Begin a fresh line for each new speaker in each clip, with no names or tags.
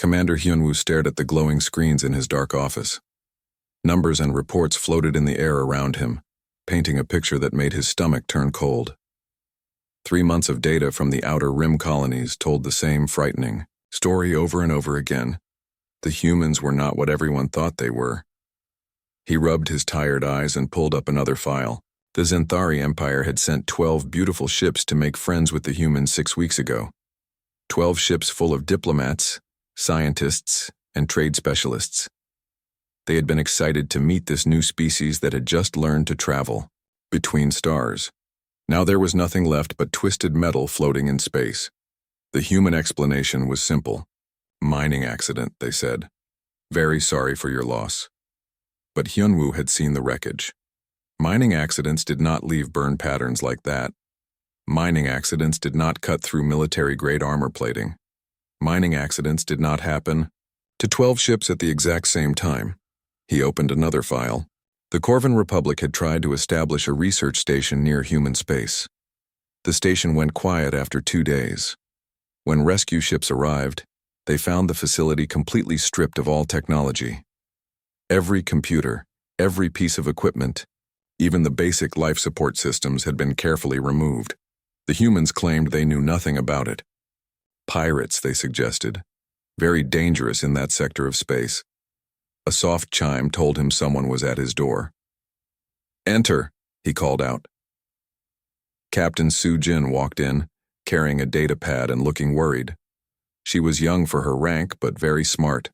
Commander Hyunwoo stared at the glowing screens in his dark office. Numbers and reports floated in the air around him, painting a picture that made his stomach turn cold. 3 months of data from the outer rim colonies told the same frightening story over and over again. The humans were not what everyone thought they were. He rubbed his tired eyes and pulled up another file. The Zenthari Empire had sent 12 beautiful ships to make friends with the humans 6 weeks ago. 12 ships full of diplomats, scientists, and trade specialists. They had been excited to meet this new species that had just learned to travel between stars. Now there was nothing left but twisted metal floating in space. The human explanation was simple. Mining accident, they said. Very sorry for your loss. But Hyunwoo had seen the wreckage. Mining accidents did not leave burn patterns like that. Mining accidents did not cut through military-grade armor plating. Mining accidents did not happen to 12 ships at the exact same time. He opened another file. The Corvan Republic had tried to establish a research station near human space. The station went quiet after 2 days. When rescue ships arrived, they found the facility completely stripped of all technology. Every computer, every piece of equipment, even the basic life support systems had been carefully removed. The humans claimed they knew nothing about it. Pirates, they suggested. Very dangerous in that sector of space. A soft chime told him someone was at his door. "Enter," he called out. Captain Soo-jin walked in, carrying a data pad and looking worried. She was young for her rank, but very smart.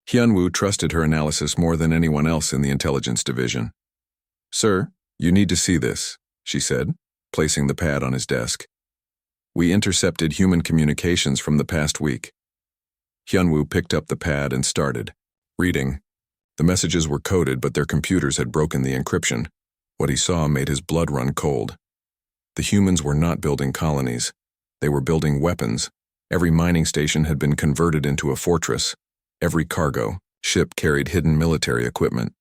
Hyunwoo trusted her analysis more than anyone else in the intelligence division. "Sir, you need to see this," she said, placing the pad on his desk. "We intercepted human communications from the past week." Hyunwoo picked up the pad and started reading. The messages were coded, but their computers had broken the encryption. What he saw made his blood run cold. The humans were not building colonies. They were building weapons. Every mining station had been converted into a fortress. Every cargo ship carried hidden military equipment.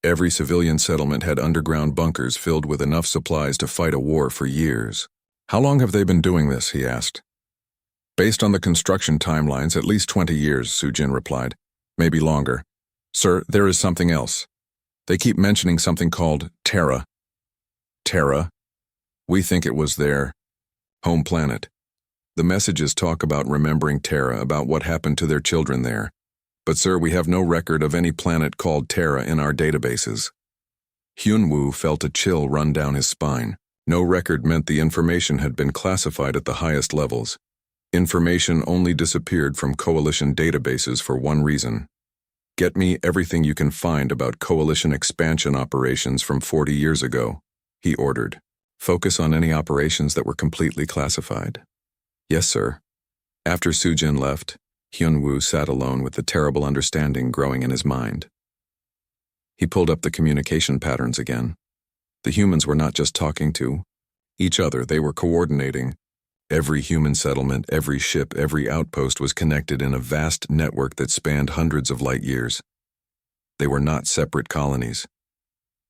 Every civilian settlement had underground bunkers filled with enough supplies to fight a war for years. "How long have they been doing this?" he asked. "Based on the construction timelines, at least 20 years, Soo-jin replied. "Maybe longer. Sir, there is something else. They keep mentioning something called Terra." "Terra? We think it was their home planet. The messages talk about remembering Terra, about what happened to their children there. But sir, we have no record of any planet called Terra in our databases." Hyunwoo felt a chill run down his spine. No record meant the information had been classified at the highest levels. Information only disappeared from Coalition databases for one reason. "Get me everything you can find about Coalition expansion operations from 40 years ago," he ordered. "Focus on any operations that were completely classified." "Yes, sir." After Soo-jin left, Hyunwoo sat alone with the terrible understanding growing in his mind. He pulled up the communication patterns again. The humans were not just talking to each other, they were coordinating. Every human settlement, every ship, every outpost was connected in a vast network that spanned hundreds of light years. They were not separate colonies.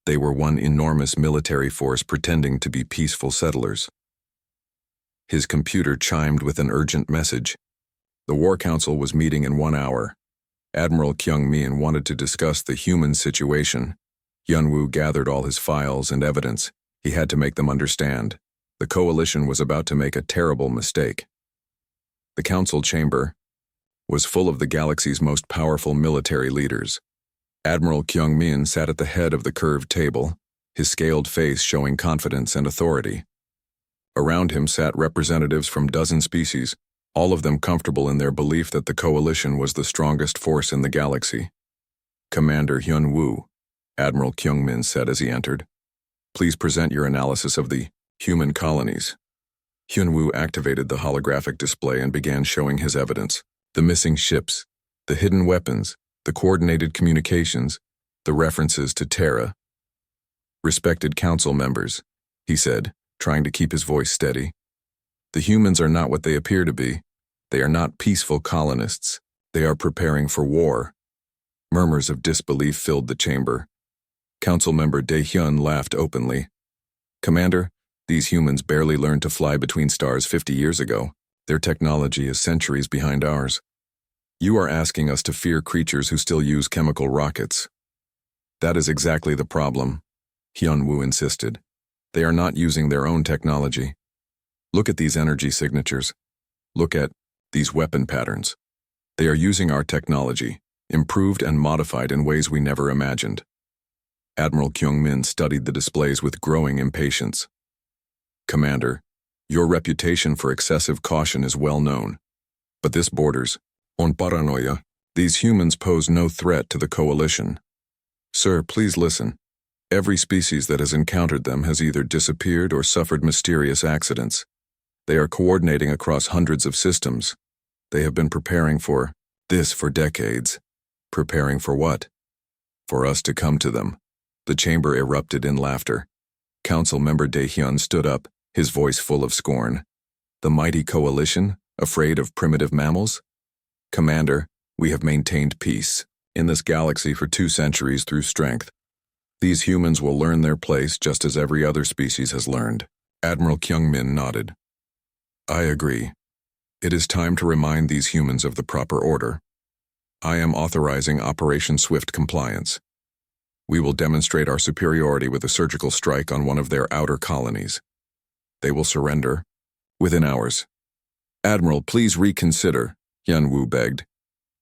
They were one enormous military force pretending to be peaceful settlers. His computer chimed with an urgent message. The War Council was meeting in 1 hour. Admiral Kyung-min wanted to discuss the human situation. Hyunwoo gathered all his files and evidence. He had to make them understand. The Coalition was about to make a terrible mistake. The council chamber was full of the galaxy's most powerful military leaders. Admiral Kyung-min sat at the head of the curved table, his scaled face showing confidence and authority. Around him sat representatives from dozen species, all of them comfortable in their belief that the Coalition was the strongest force in the galaxy. "Commander Hyunwoo," Admiral Kyung-min said as he entered. "Please present your analysis of the human colonies." Hyunwoo activated the holographic display and began showing his evidence. The missing ships, the hidden weapons, the coordinated communications, the references to Terra. "Respected council members," he said, trying to keep his voice steady. "The humans are not what they appear to be. They are not peaceful colonists. They are preparing for war." Murmurs of disbelief filled the chamber. Council member Dae-hyun laughed openly. "Commander, these humans barely learned to fly between stars 50 years ago. Their technology is centuries behind ours." You are asking us to fear creatures who still use chemical rockets. That is exactly the problem, Hyun-woo insisted. They are not using their own technology. Look at these energy signatures. Look at these weapon patterns. They are using our technology, improved and modified in ways we never imagined. Admiral Kyung-min studied the displays with growing impatience. Commander, your reputation for excessive caution is well known. But this borders on paranoia. These humans pose no threat to the coalition. Sir, please listen. Every species that has encountered them has either disappeared or suffered mysterious accidents. They are coordinating across hundreds of systems. They have been preparing for this for decades. Preparing for what? For us to come to them. The chamber erupted in laughter. Council member Dae-hyun stood up, his voice full of scorn. The mighty coalition, afraid of primitive mammals? Commander, we have maintained peace in this galaxy for 2 centuries through strength. These humans will learn their place just as every other species has learned. Admiral Kyung-min nodded. I agree. It is time to remind these humans of the proper order. I am authorizing Operation Swift Compliance. We will demonstrate our superiority with a surgical strike on one of their outer colonies. They will surrender within hours. Admiral, please reconsider, Hyun-woo begged.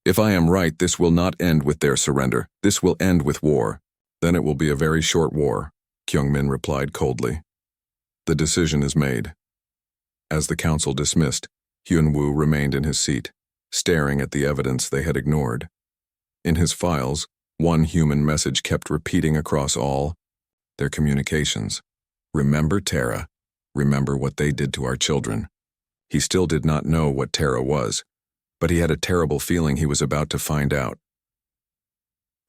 If I am right, this will not end with their surrender. This will end with war. Then it will be a very short war, Kyung-min replied coldly. The decision is made. As the council dismissed, Hyun-woo remained in his seat, staring at the evidence they had ignored. In his files, one human message kept repeating across all their communications. Remember Terra. Remember what they did to our children. He still did not know what Terra was, but he had a terrible feeling he was about to find out.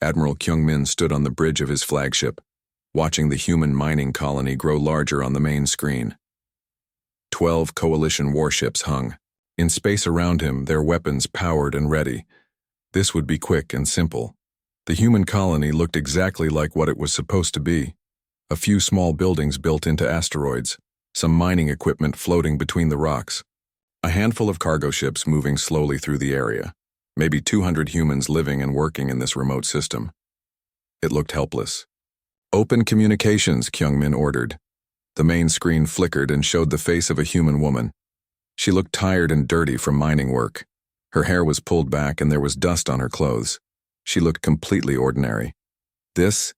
Admiral Kyung-min stood on the bridge of his flagship, watching the human mining colony grow larger on the main screen. 12 coalition warships hung. In space around him, their weapons powered and ready. This would be quick and simple. The human colony looked exactly like what it was supposed to be. A few small buildings built into asteroids, some mining equipment floating between the rocks. A handful of cargo ships moving slowly through the area. Maybe 200 humans living and working in this remote system. It looked helpless. Open communications, Kyung-min ordered. The main screen flickered and showed the face of a human woman. She looked tired and dirty from mining work. Her hair was pulled back and there was dust on her clothes. She looked completely ordinary. This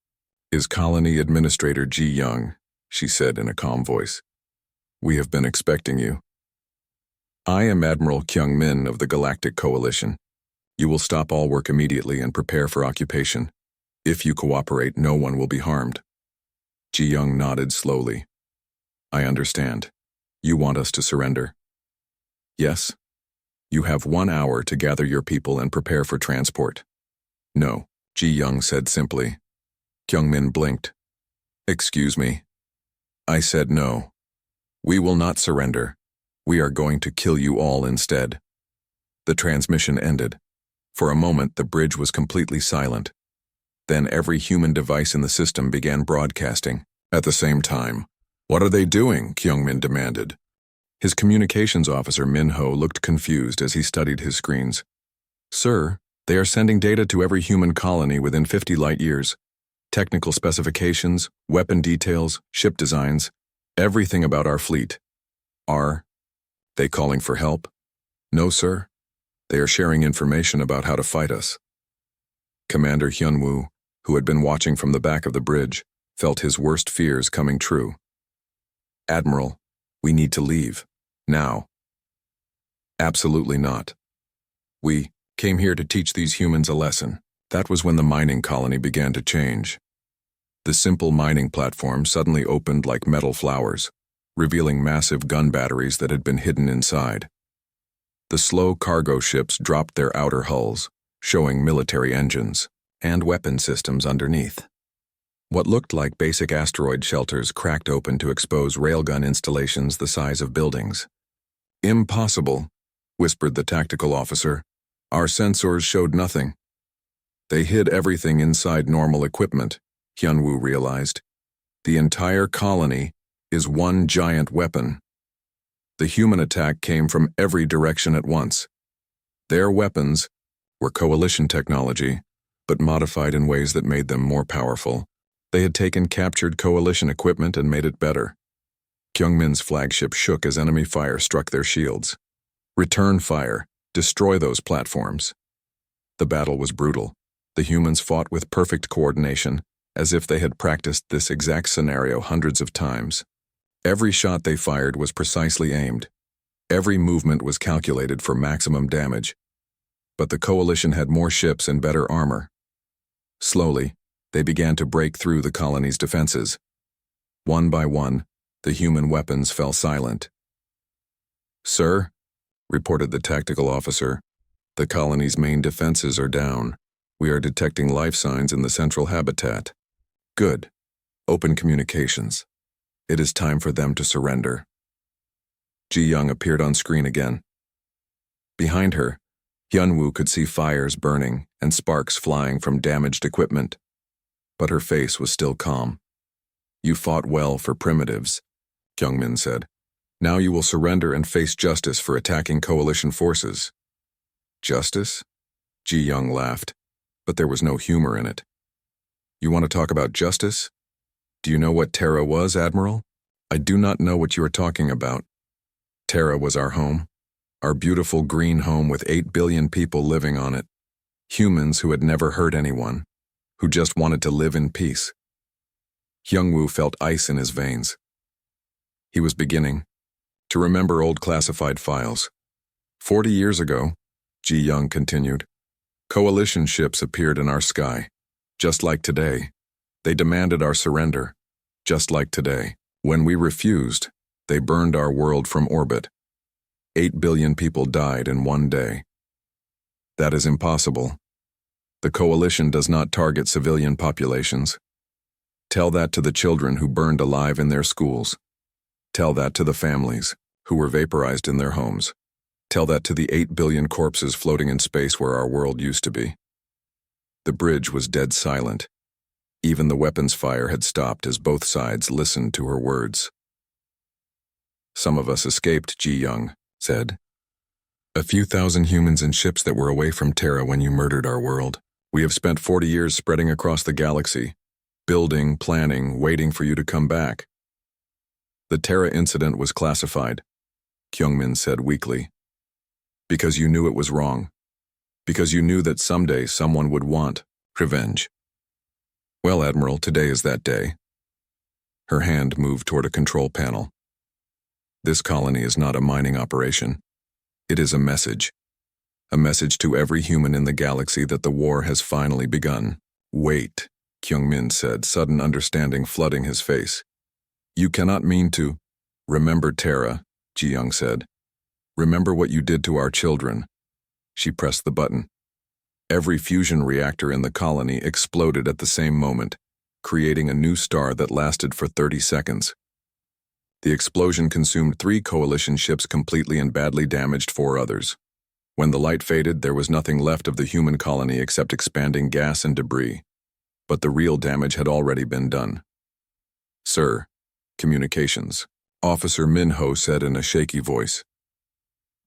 is Colony Administrator Ji-young, she said in a calm voice. We have been expecting you. I am Admiral Kyung-min of the Galactic Coalition. You will stop all work immediately and prepare for occupation. If you cooperate, no one will be harmed. Ji-young nodded slowly. I understand. You want us to surrender? Yes. You have 1 hour to gather your people and prepare for transport. No, Ji-young said simply. Kyung-min blinked. Excuse me. I said no. We will not surrender. We are going to kill you all instead. The transmission ended. For a moment, the bridge was completely silent. Then every human device in the system began broadcasting. At the same time, what are they doing? Kyung-min demanded. His communications officer Min-ho looked confused as he studied his screens. Sir, they are sending data to every human colony within 50 light years. Technical specifications, weapon details, ship designs, everything about our fleet. Are they calling for help? No, sir. They are sharing information about how to fight us. Commander Hyun-woo, who had been watching from the back of the bridge, felt his worst fears coming true. Admiral, we need to leave. Now. Absolutely not. We came here to teach these humans a lesson. That was when the mining colony began to change. The simple mining platform suddenly opened like metal flowers, revealing massive gun batteries that had been hidden inside. The slow cargo ships dropped their outer hulls, showing military engines and weapon systems underneath. What looked like basic asteroid shelters cracked open to expose railgun installations the size of buildings. Impossible, whispered the tactical officer. Our sensors showed nothing. They hid everything inside normal equipment, Hyun-woo realized. The entire colony is one giant weapon. The human attack came from every direction at once. Their weapons were coalition technology, but modified in ways that made them more powerful. They had taken captured coalition equipment and made it better. Kyungmin's flagship shook as enemy fire struck their shields. Return fire. Destroy those platforms. The battle was brutal. The humans fought with perfect coordination, as if they had practiced this exact scenario hundreds of times. Every shot they fired was precisely aimed. Every movement was calculated for maximum damage. But the coalition had more ships and better armor. Slowly, they began to break through the colony's defenses. One by one, the human weapons fell silent. "Sir," reported the tactical officer, "the colony's main defenses are down. We are detecting life signs in the central habitat. Good. Open communications. It is time for them to surrender." Ji Young appeared on screen again. Behind her, Hyunwoo could see fires burning and sparks flying from damaged equipment. But her face was still calm. "You fought well for primitives," Kyungmin said. "Now you will surrender and face justice for attacking coalition forces." "Justice?" Ji Young laughed, but there was no humor in it. "You want to talk about justice? Do you know what Terra was, Admiral?" "I do not know what you are talking about. Terra was our home, our beautiful green home with 8 billion people living on it. Humans who had never hurt anyone, who just wanted to live in peace." Hyungwoo felt ice in his veins. He was beginning to remember old classified files. 40 years ago, Ji Young continued, coalition ships appeared in our sky, just like today. They demanded our surrender, just like today. When we refused, they burned our world from orbit. 8 billion people died in one day. That is impossible. The coalition does not target civilian populations. Tell that to the children who burned alive in their schools. Tell that to the families who were vaporized in their homes. Tell that to the 8 billion corpses floating in space where our world used to be. The bridge was dead silent. Even the weapons fire had stopped as both sides listened to her words. "Some of us escaped," Ji Young said. "A few thousand humans in ships that were away from Terra when you murdered our world. We have spent 40 years spreading across the galaxy, building, planning, waiting for you to come back." "The Terra incident was classified," Kyungmin said weakly. "Because you knew it was wrong. Because you knew that someday someone would want revenge." "Well, Admiral, today is that day." Her hand moved toward a control panel. "This colony is not a mining operation. It is a message. A message to every human in the galaxy that the war has finally begun." "Wait," Kyungmin said, sudden understanding flooding his face. "You cannot mean to—" "Remember Terra," Ji Young said. "Remember what you did to our children." She pressed the button. Every fusion reactor in the colony exploded at the same moment, creating a new star that lasted for 30 seconds. The explosion consumed 3 coalition ships completely and badly damaged 4 others. When the light faded, there was nothing left of the human colony except expanding gas and debris. But the real damage had already been done. "Sir, communications," Officer Minho said in a shaky voice.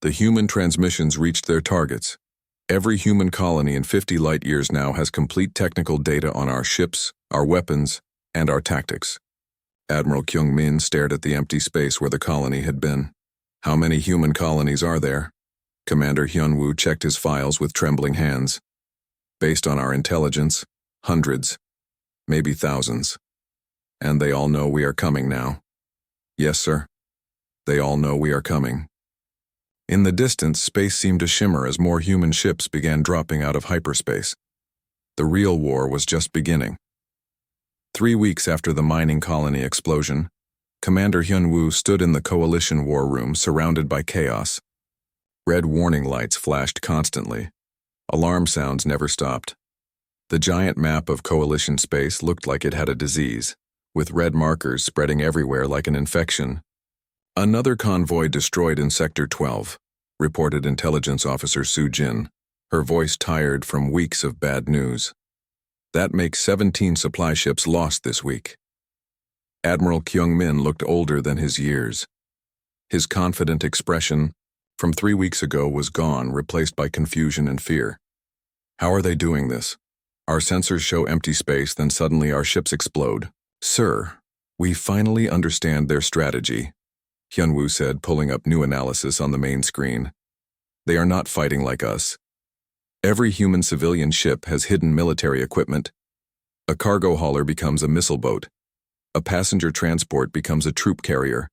"The human transmissions reached their targets. Every human colony in 50 light years now has complete technical data on our ships, our weapons, and our tactics." Admiral Kyungmin stared at the empty space where the colony had been. "How many human colonies are there?" Commander Hyunwoo checked his files with trembling hands. "Based on our intelligence, hundreds, maybe thousands. And they all know we are coming now." "Yes, sir. They all know we are coming." In the distance, space seemed to shimmer as more human ships began dropping out of hyperspace. The real war was just beginning. 3 weeks after the mining colony explosion, Commander Hyunwoo stood in the coalition war room surrounded by chaos. Red warning lights flashed constantly. Alarm sounds never stopped. The giant map of coalition space looked like it had a disease, with red markers spreading everywhere like an infection. "Another convoy destroyed in Sector 12, reported Intelligence Officer Soo Jin, her voice tired from weeks of bad news. "That makes 17 supply ships lost this week." Admiral Kyungmin looked older than his years. His confident expression from 3 weeks ago was gone, replaced by confusion and fear. How are they doing this? Our sensors show empty space, then suddenly our ships explode. Sir, we finally understand their strategy, Hyunwoo said, pulling up new analysis on the main screen. They are not fighting like us. Every human civilian ship has hidden military equipment. A cargo hauler becomes a missile boat. A passenger transport becomes a troop carrier.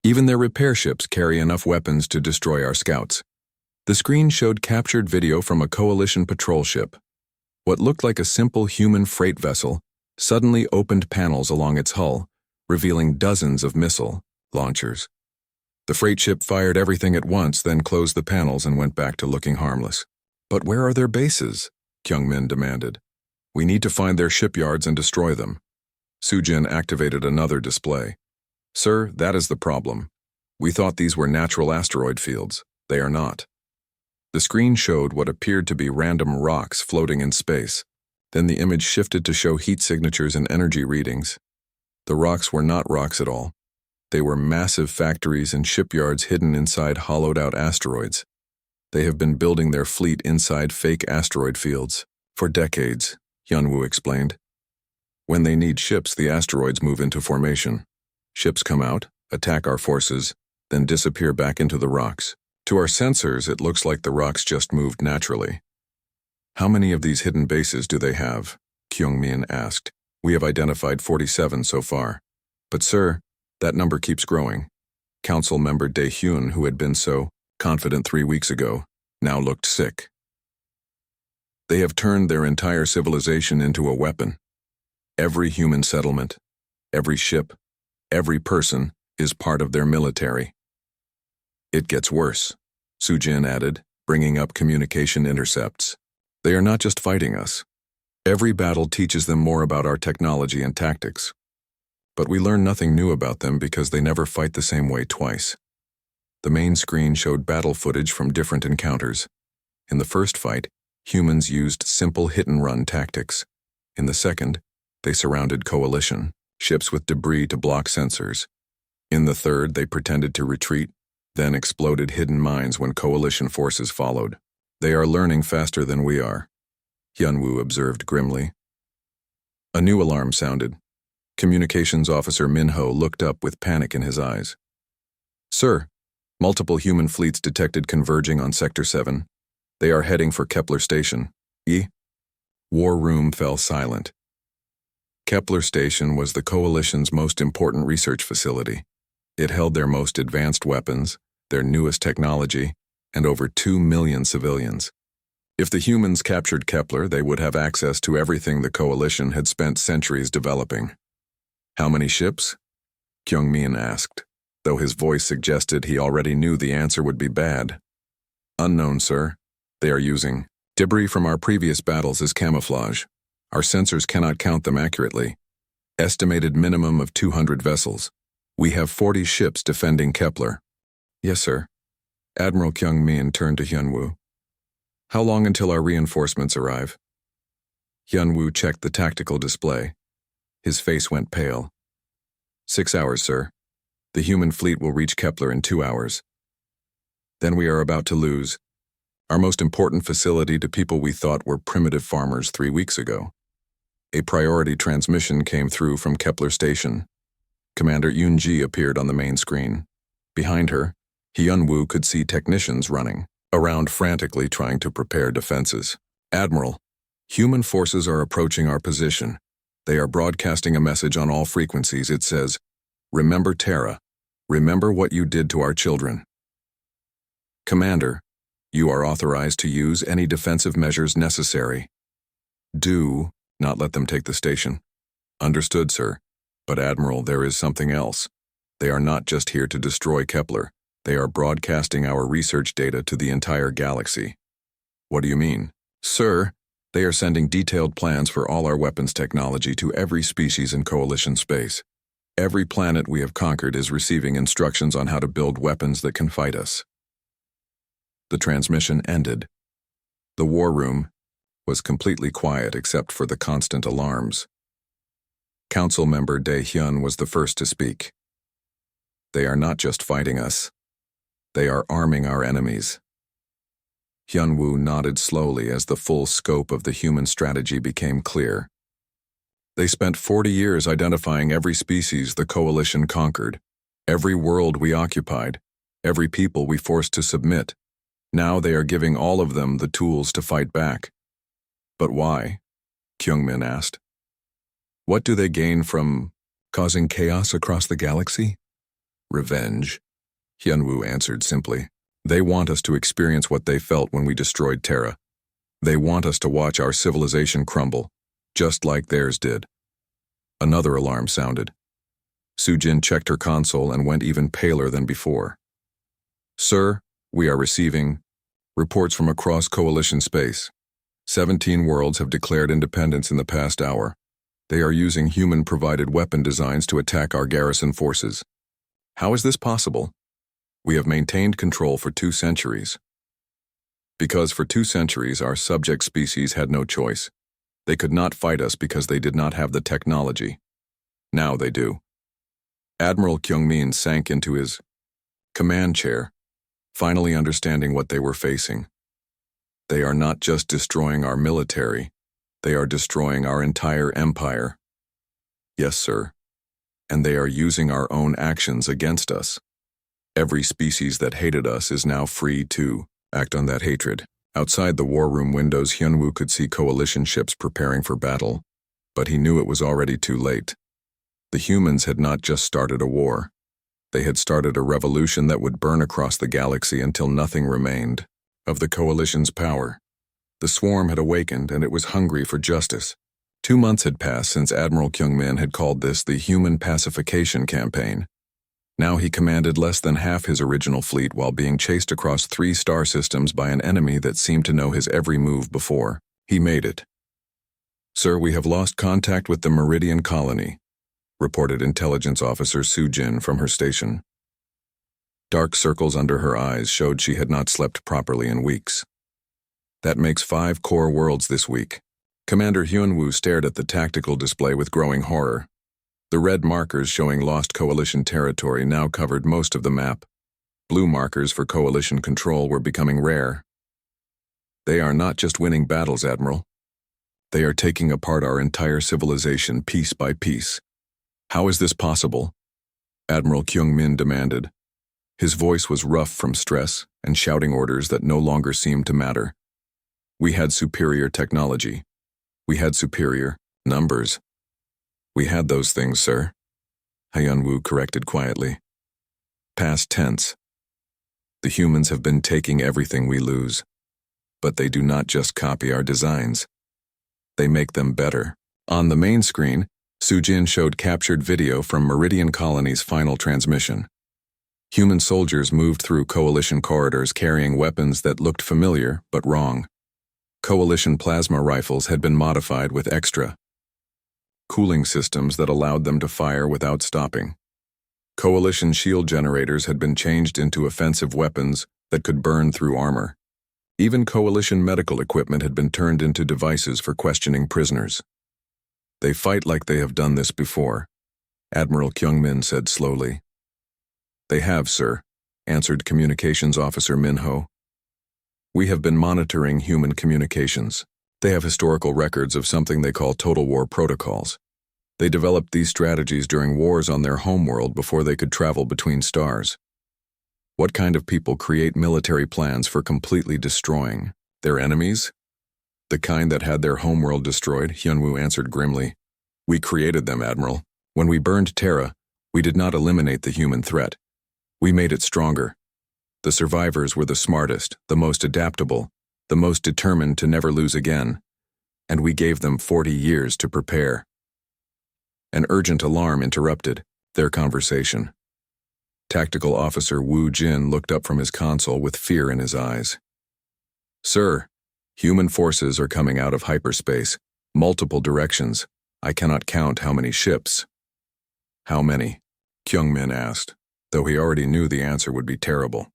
Even their repair ships carry enough weapons to destroy our scouts. The screen showed captured video from a coalition patrol ship. What looked like a simple human freight vessel suddenly opened panels along its hull, revealing dozens of missile launchers. The freight ship fired everything at once, then closed the panels and went back to looking harmless. But where are their bases? Kyungmin demanded. We need to find their shipyards and destroy them. Sujin activated another display. Sir, that is the problem. We thought these were natural asteroid fields. They are not. The screen showed what appeared to be random rocks floating in space. Then the image shifted to show heat signatures and energy readings. The rocks were not rocks at all. They were massive factories and shipyards hidden inside hollowed-out asteroids. They have been building their fleet inside fake asteroid fields for decades, Hyunwoo explained. When they need ships, the asteroids move into formation. Ships come out, attack our forces, then disappear back into the rocks. To our sensors, it looks like the rocks just moved naturally. How many of these hidden bases do they have? Kyungmin asked. We have identified 47 so far. But sir, that number keeps growing. Council member Dae-hyun, who had been so confident 3 weeks ago, now looked sick. They have turned their entire civilization into a weapon. Every human settlement, every ship, every person is part of their military. It gets worse, Sujin added, bringing up communication intercepts. They are not just fighting us. Every battle teaches them more about our technology and tactics. But we learn nothing new about them because they never fight the same way twice. The main screen showed battle footage from different encounters. In the first fight, humans used simple hit-and-run tactics. In the second, they surrounded coalition ships with debris to block sensors. In the third, they pretended to retreat, then exploded hidden mines when coalition forces followed. They are learning faster than we are, Hyunwoo observed grimly. A new alarm sounded. Communications officer Minho looked up with panic in his eyes. Sir, multiple human fleets detected converging on Sector 7. They are heading for Kepler Station. War room fell silent. Kepler Station was the coalition's most important research facility. It held their most advanced weapons, their newest technology, and over 2 million civilians. If the humans captured Kepler, they would have access to everything the coalition had spent centuries developing. How many ships? Kyungmin asked, though his voice suggested he already knew the answer would be bad. Unknown, sir. They are using debris from our previous battles as camouflage. Our sensors cannot count them accurately. Estimated minimum of 200 vessels. We have 40 ships defending Kepler. Yes, sir. Admiral Kyungmin turned to Hyunwoo. How long until our reinforcements arrive? Hyunwoo checked the tactical display. His face went pale. 6 hours, sir. The human fleet will reach Kepler in 2 hours. Then we are about to lose our most important facility to people we thought were primitive farmers 3 weeks ago. A priority transmission came through from Kepler Station. Commander Yoon-ji appeared on the main screen. Behind her, Hyunwoo could see technicians running around frantically trying to prepare defenses. Admiral, human forces are approaching our position. They are broadcasting a message on all frequencies. It says, "Remember Terra. Remember what you did to our children." Commander, you are authorized to use any defensive measures necessary. Do not let them take the station. Understood, sir. But Admiral, there is something else. They are not just here to destroy Kepler. They are broadcasting our research data to the entire galaxy. What do you mean? Sir, they are sending detailed plans for all our weapons technology to every species in Coalition space. Every planet we have conquered is receiving instructions on how to build weapons that can fight us. The transmission ended. The war room was completely quiet except for the constant alarms. Council member Dae-hyun was the first to speak. They are not just fighting us. They are arming our enemies. Hyunwoo nodded slowly as the full scope of the human strategy became clear. They spent 40 years identifying every species the coalition conquered, every world we occupied, every people we forced to submit. Now they are giving all of them the tools to fight back. But why? Kyungmin asked. What do they gain from causing chaos across the galaxy? Revenge, Hyunwoo answered simply. They want us to experience what they felt when we destroyed Terra. They want us to watch our civilization crumble, just like theirs did. Another alarm sounded. Sujin checked her console and went even paler than before. Sir, we are receiving reports from across Coalition space. 17 worlds have declared independence in the past hour. They are using human-provided weapon designs to attack our garrison forces. How is this possible? We have maintained control for 2 centuries. Because for 2 centuries our subject species had no choice. They could not fight us because they did not have the technology. Now they do. Admiral Kyungmin sank into his command chair, finally understanding what they were facing. They are not just destroying our military, they are destroying our entire empire. Yes, sir. And they are using our own actions against us. Every species that hated us is now free to act on that hatred. Outside the war room windows, Hyunwoo could see coalition ships preparing for battle, but he knew it was already too late. The humans had not just started a war. They had started a revolution that would burn across the galaxy until nothing remained of the coalition's power. The swarm had awakened and it was hungry for justice. 2 months had passed since Admiral Kyungmin had called this the Human Pacification Campaign. Now he commanded less than half his original fleet while being chased across 3 star systems by an enemy that seemed to know his every move before. He made it. Sir, we have lost contact with the Meridian Colony, reported Intelligence Officer Sujin from her station. Dark circles under her eyes showed she had not slept properly in weeks. That makes 5 core worlds this week. Commander Hyunwoo stared at the tactical display with growing horror. The red markers showing lost coalition territory now covered most of the map. Blue markers for coalition control were becoming rare. They are not just winning battles, Admiral. They are taking apart our entire civilization piece by piece. How is this possible? Admiral Kyungmin demanded. His voice was rough from stress and shouting orders that no longer seemed to matter. We had superior technology. We had superior numbers. We had those things, sir, Hyunwoo corrected quietly. Past tense. The humans have been taking everything we lose. But they do not just copy our designs. They make them better. On the main screen, Sujin showed captured video from Meridian Colony's final transmission. Human soldiers moved through coalition corridors carrying weapons that looked familiar but wrong. Coalition plasma rifles had been modified with extra cooling systems that allowed them to fire without stopping. Coalition shield generators had been changed into offensive weapons that could burn through armor. Even coalition medical equipment had been turned into devices for questioning prisoners. They fight like they have done this before, Admiral Kyungmin said slowly. They have, sir, answered Communications Officer Minho. We have been monitoring human communications. They have historical records of something they call total war protocols. They developed these strategies during wars on their homeworld before they could travel between stars. What kind of people create military plans for completely destroying their enemies? The kind that had their homeworld destroyed, Hyunwoo answered grimly. We created them, Admiral. When we burned Terra, we did not eliminate the human threat. We made it stronger. The survivors were the smartest, the most adaptable, the most determined to never lose again, and we gave them 40 years to prepare. An urgent alarm interrupted their conversation. Tactical Officer Woo Jin looked up from his console with fear in his eyes. Sir, human forces are coming out of hyperspace, multiple directions. I cannot count how many ships. How many? Kyungmin asked, though he already knew the answer would be terrible.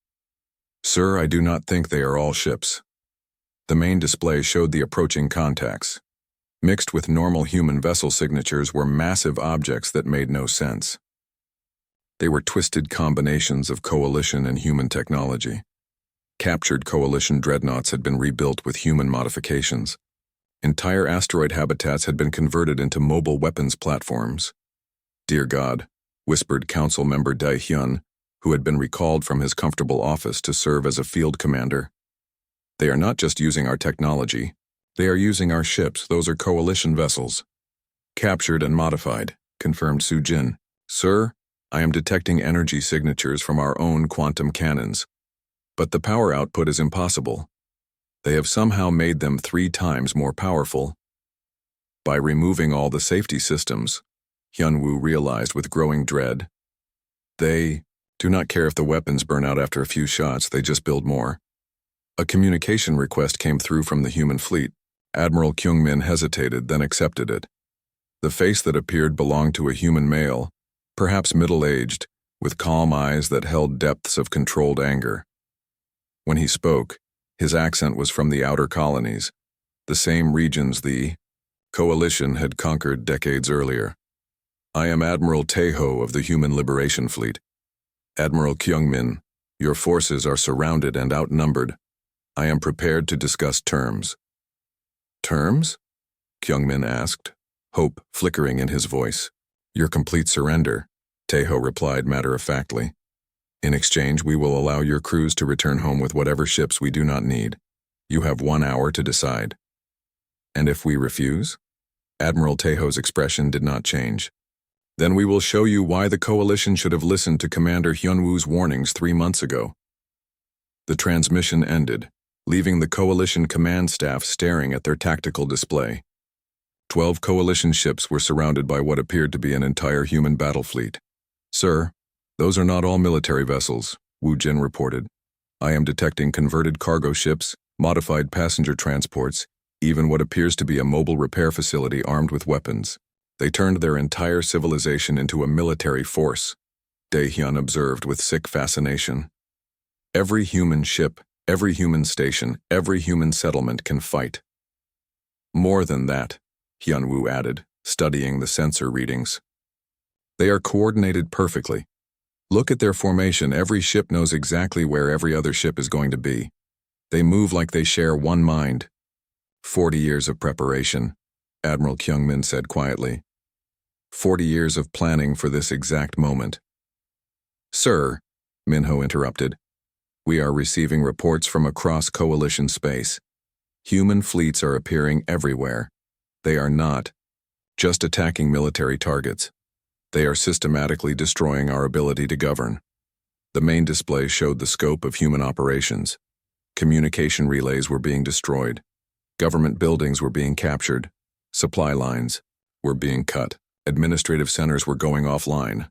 Sir, I do not think they are all ships. The main display showed the approaching contacts. Mixed with normal human vessel signatures were massive objects that made no sense. They were twisted combinations of coalition and human technology. Captured Coalition dreadnoughts had been rebuilt with human modifications. Entire asteroid habitats had been converted into mobile weapons platforms. "Dear God," whispered Council Member Dai Hyun, who had been recalled from his comfortable office to serve as a field commander. "They are not just using our technology. They are using our ships. Those are Coalition vessels." "Captured and modified," confirmed Su Jin. "Sir, I am detecting energy signatures from our own quantum cannons. But the power output is impossible. They have somehow made them 3 times more powerful. By removing all the safety systems," Hyunwoo realized with growing dread. "They do not care if the weapons burn out after a few shots, they just build more." A communication request came through from the human fleet. Admiral Kyungmin hesitated, then accepted it. The face that appeared belonged to a human male, perhaps middle-aged, with calm eyes that held depths of controlled anger. When he spoke, his accent was from the outer colonies, the same regions the Coalition had conquered decades earlier. "I am Admiral Taeho of the Human Liberation Fleet. Admiral Kyungmin, your forces are surrounded and outnumbered. I am prepared to discuss terms." "Terms?" Kyungmin asked, hope flickering in his voice. "Your complete surrender," Taeho replied matter-of-factly. "In exchange, we will allow your crews to return home with whatever ships we do not need. You have 1 hour to decide." "And if we refuse?" Admiral Taeho's expression did not change. "Then we will show you why the Coalition should have listened to Commander Hyunwoo's warnings 3 months ago." The transmission ended, leaving the Coalition command staff staring at their tactical display. 12 Coalition ships were surrounded by what appeared to be an entire human battle fleet. "Sir, those are not all military vessels," Woo Jin reported. "I am detecting converted cargo ships, modified passenger transports, even what appears to be a mobile repair facility armed with weapons. They turned their entire civilization into a military force," Daehyun observed with sick fascination. "Every human ship, every human station, every human settlement can fight." "More than that," Hyunwoo added, studying the sensor readings. "They are coordinated perfectly. Look at their formation. Every ship knows exactly where every other ship is going to be. They move like they share one mind." 40 years of preparation," Admiral Kyungmin said quietly. 40 years of planning for this exact moment. "Sir," Minho interrupted, "we are receiving reports from across Coalition space. Human fleets are appearing everywhere. They are not just attacking military targets. They are systematically destroying our ability to govern." The main display showed the scope of human operations. Communication relays were being destroyed. Government buildings were being captured. Supply lines were being cut. Administrative centers were going offline.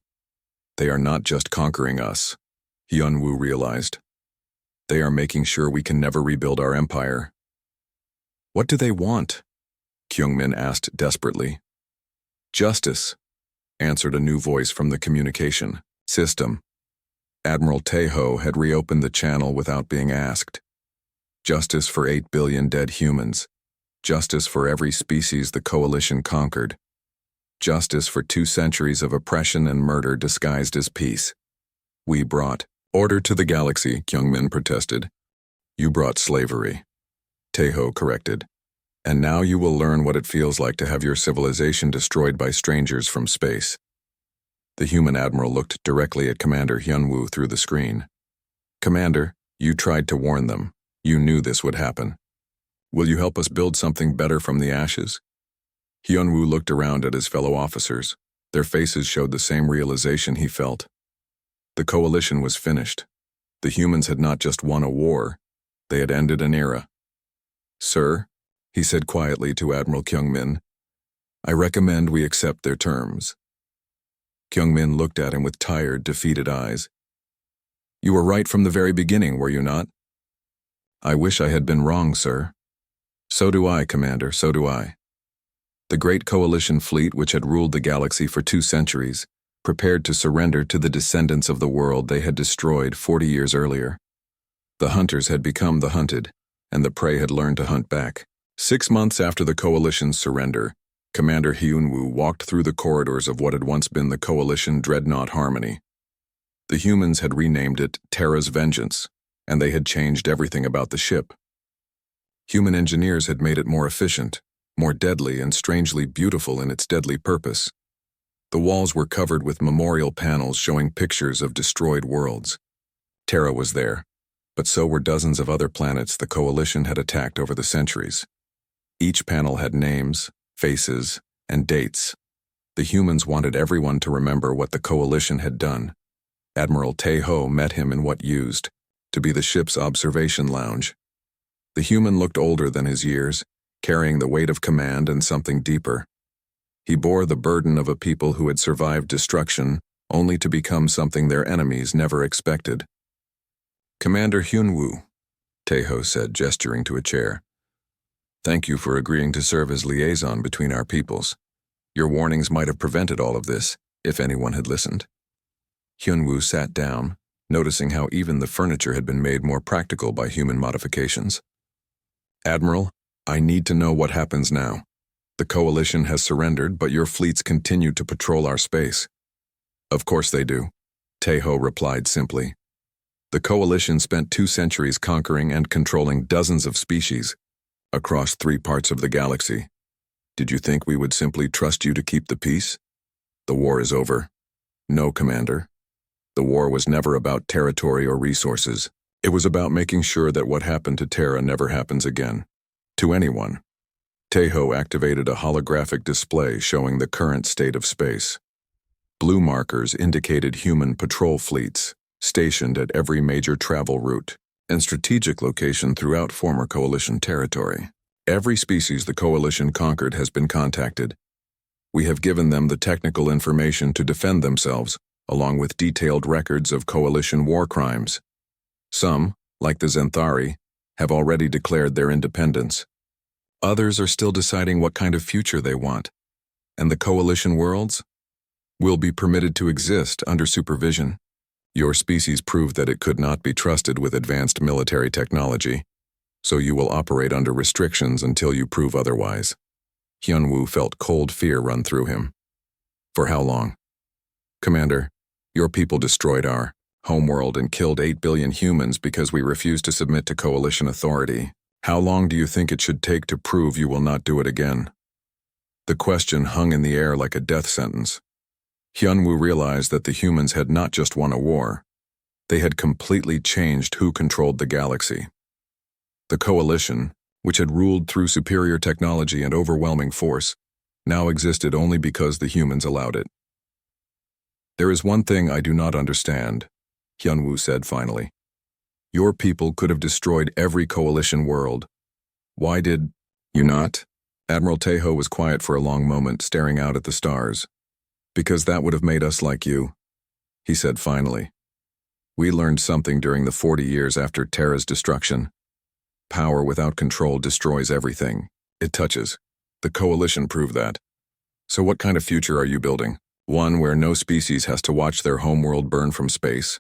"They are not just conquering us," Hyunwoo realized. "They are making sure we can never rebuild our empire." "What do they want?" Kyungmin asked desperately. "Justice," answered a new voice from the communication system. Admiral Taeho had reopened the channel without being asked. "Justice for 8 billion dead humans. Justice for every species the Coalition conquered. Justice for 2 centuries of oppression and murder disguised as peace. We brought order to the galaxy," Kyungmin protested. "You brought slavery," Taeho corrected. "And now you will learn what it feels like to have your civilization destroyed by strangers from space." The human admiral looked directly at Commander Hyunwoo through the screen. "Commander, you tried to warn them. You knew this would happen. Will you help us build something better from the ashes?" Hyunwoo looked around at his fellow officers. Their faces showed the same realization he felt. The Coalition was finished. The humans had not just won a war, they had ended an era. "Sir," he said quietly to Admiral Kyungmin, "I recommend we accept their terms." Kyungmin looked at him with tired, defeated eyes. "You were right from the very beginning, were you not?" "I wish I had been wrong, sir." "So do I, Commander, so do I." The great Coalition fleet, which had ruled the galaxy for 2 centuries, prepared to surrender to the descendants of the world they had destroyed 40 years earlier. The hunters had become the hunted, and the prey had learned to hunt back. 6 months after the Coalition's surrender, Commander Hyunwoo walked through the corridors of what had once been the Coalition dreadnought Harmony. The humans had renamed it Terra's Vengeance. and they had changed everything about the ship. Human engineers had made it more efficient, more deadly, and strangely beautiful in its deadly purpose. The walls were covered with memorial panels showing pictures of destroyed worlds. Terra was there, but so were dozens of other planets the Coalition had attacked over the centuries. Each panel had names, faces, and dates. The humans wanted everyone to remember what the Coalition had done. Admiral Tejo met him in what used to be the ship's observation lounge. The human looked older than his years, carrying the weight of command and something deeper. He bore the burden of a people who had survived destruction only to become something their enemies never expected. "Commander Hyunwoo," Tejo said, gesturing to a chair. "Thank you for agreeing to serve as liaison between our peoples. Your warnings might have prevented all of this, if anyone had listened." Hyunwoo sat down, noticing how even the furniture had been made more practical by human modifications. "Admiral, I need to know what happens now. The Coalition has surrendered, but your fleets continue to patrol our space." "Of course they do," Tejo replied simply. "The Coalition spent 2 centuries conquering and controlling dozens of species across 3 parts of the galaxy. Did you think we would simply trust you to keep the peace? The war is over." "No, Commander. The war was never about territory or resources. It was about making sure that what happened to Terra never happens again. To anyone." Tejo activated a holographic display showing the current state of space. Blue markers indicated human patrol fleets, stationed at every major travel route and strategic location throughout former Coalition territory. Every species the Coalition conquered has been contacted. We have given them the technical information to defend themselves, along with detailed records of Coalition war crimes. Some, like the Zenthari, have already declared their independence. Others are still deciding what kind of future they want. And the Coalition worlds will be permitted to exist under supervision. Your species proved that it could not be trusted with advanced military technology, so you will operate under restrictions until you prove otherwise. Hyunwoo felt cold fear run through him. "For how long?" "Commander, your people destroyed our homeworld and killed 8 billion humans because we refused to submit to Coalition authority. How long do you think it should take to prove you will not do it again?" The question hung in the air like a death sentence. Hyunwoo realized that the humans had not just won a war. They had completely changed who controlled the galaxy. The Coalition, which had ruled through superior technology and overwhelming force, now existed only because the humans allowed it. "There is one thing I do not understand," Hyunwoo said finally. "Your people could have destroyed every Coalition world. Why did you not?" Admiral Tejo was quiet for a long moment, staring out at the stars. "Because that would have made us like you," he said finally. "We learned something during the 40 years after Terra's destruction. Power without control destroys everything it touches. The Coalition proved that. So what kind of future are you building? One where no species has to watch their homeworld burn from space?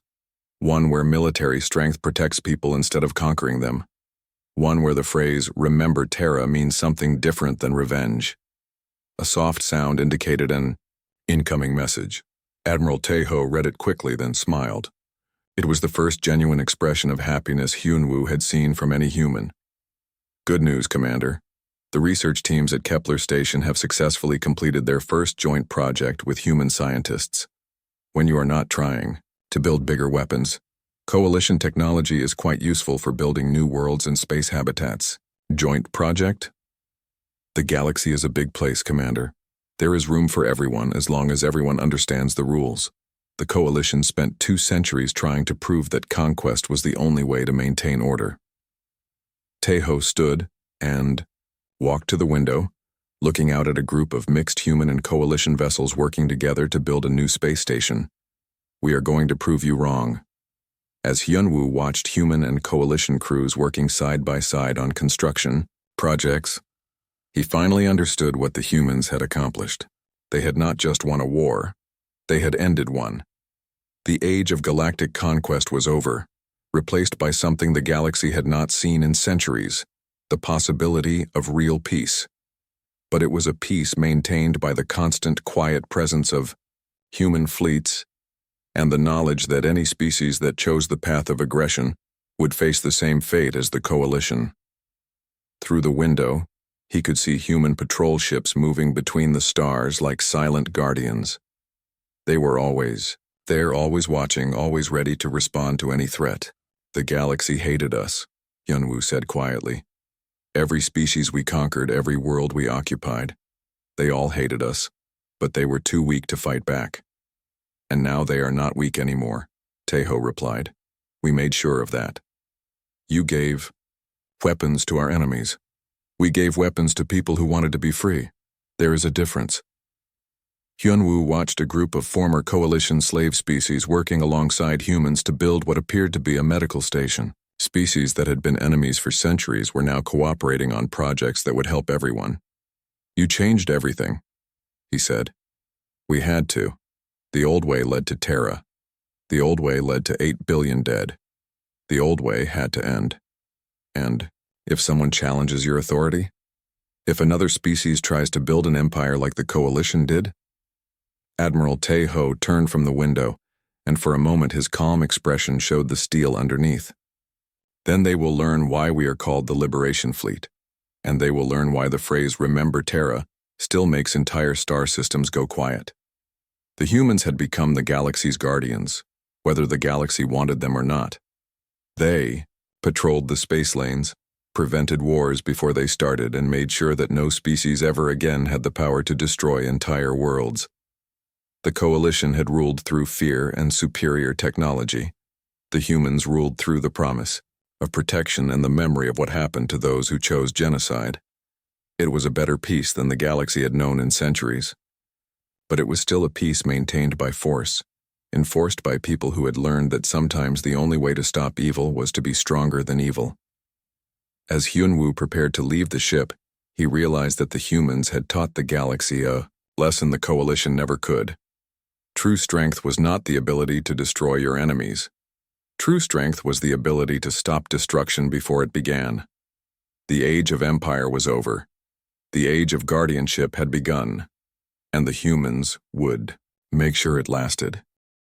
One where military strength protects people instead of conquering them? One where the phrase, 'Remember Terra,' means something different than revenge?" A soft sound indicated an incoming message. Admiral Tejo read it quickly, then smiled. It was the first genuine expression of happiness Hyunwoo had seen from any human. "Good news, Commander. The research teams at Kepler Station have successfully completed their first joint project with human scientists. When you are not trying to build bigger weapons, Coalition technology is quite useful for building new worlds and space habitats." "Joint project?" "The galaxy is a big place, Commander. There is room for everyone as long as everyone understands the rules. The Coalition spent 2 centuries trying to prove that conquest was the only way to maintain order." Tejo stood and walked to the window, looking out at a group of mixed human and Coalition vessels working together to build a new space station. "We are going to prove you wrong." As Hyunwoo watched human and Coalition crews working side by side on construction projects, he finally understood what the humans had accomplished. They had not just won a war, they had ended one. The age of galactic conquest was over, replaced by something the galaxy had not seen in centuries, the possibility of real peace. But it was a peace maintained by the constant quiet presence of human fleets and the knowledge that any species that chose the path of aggression would face the same fate as the Coalition. Through the window, he could see human patrol ships moving between the stars like silent guardians. They were always there, always watching, always ready to respond to any threat. The galaxy hated us, Hyunwoo said quietly. Every species we conquered, every world we occupied. They all hated us, but they were too weak to fight back. And now they are not weak anymore, Taeho replied. We made sure of that. You gave weapons to our enemies. We gave weapons to people who wanted to be free. There is a difference. Hyunwoo watched a group of former Coalition slave species working alongside humans to build what appeared to be a medical station. Species that had been enemies for centuries were now cooperating on projects that would help everyone. You changed everything, he said. We had to. The old way led to Terra. The old way led to 8 billion dead. The old way had to end. And if someone challenges your authority? If another species tries to build an empire like the Coalition did? Admiral Taeho turned from the window, and for a moment his calm expression showed the steel underneath. Then they will learn why we are called the Liberation Fleet, and they will learn why the phrase "Remember Terra" still makes entire star systems go quiet. The humans had become the galaxy's guardians, whether the galaxy wanted them or not. They patrolled the space lanes, prevented wars before they started, and made sure that no species ever again had the power to destroy entire worlds. The Coalition had ruled through fear and superior technology. The humans ruled through the promise of protection and the memory of what happened to those who chose genocide. It was a better peace than the galaxy had known in centuries. But it was still a peace maintained by force, enforced by people who had learned that sometimes the only way to stop evil was to be stronger than evil. As Hyunwoo prepared to leave the ship, he realized that the humans had taught the galaxy a lesson the Coalition never could. True strength was not the ability to destroy your enemies. True strength was the ability to stop destruction before it began. The age of empire was over. The age of guardianship had begun, and the humans would make sure it lasted.